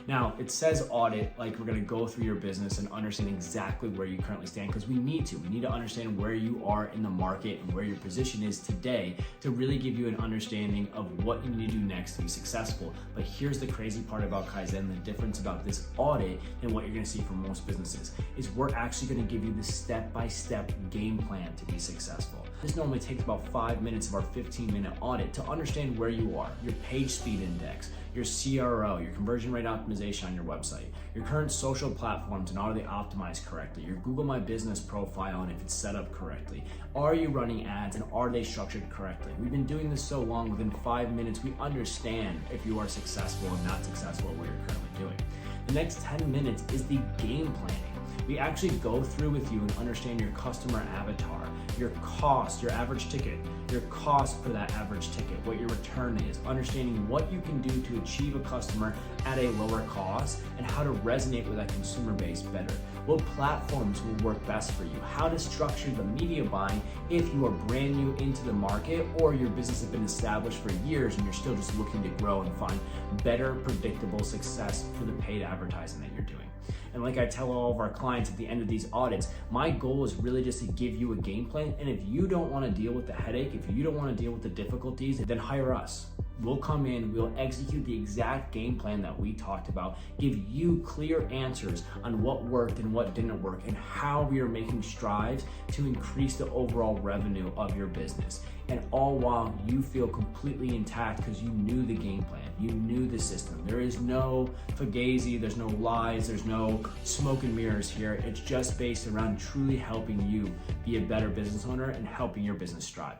Now, it says audit, like we're gonna go through your business and understand exactly where you currently stand, because we need to. We need to understand where you are in the market and where your position is today to really give you an understanding of what you need to do next to be successful. But here's the crazy part about Kaizen, the difference about this audit and what you're gonna see from most businesses, is we're actually gonna give you the step-by-step game plan to be successful. This normally takes about 5 minutes of our 15-minute audit to understand where you are, your page speed index, your CRO, your conversion rate optimization on your website, your current social platforms and are they optimized correctly, your Google My Business profile and if it's set up correctly, are you running ads and are they structured correctly? We've been doing this so long, within 5 minutes we understand if you are successful and not successful at what you're currently doing. The next 10 minutes is the game planning. We actually go through with you and understand your customer avatar, your cost, your average ticket, your cost for that average ticket, what your return is, understanding what you can do to achieve a customer at a lower cost and how to resonate with that consumer base better. What platforms will work best for you, how to structure the media buying if you are brand new into the market or your business has been established for years and you're still just looking to grow and find better predictable success for the paid advertising that you're doing. And like I tell all of our clients at the end of these audits, my goal is really just to give you a game plan. And if you don't want to deal with the headache, if you don't want to deal with the difficulties, then hire us. We'll come in, we'll execute the exact game plan that we talked about, give you clear answers on what worked and what didn't work and how we are making strides to increase the overall revenue of your business. And all while you feel completely intact because you knew the game plan, you knew the system. There is no fugazi, there's no lies, there's no smoke and mirrors here. It's just based around truly helping you be a better business owner and helping your business strive.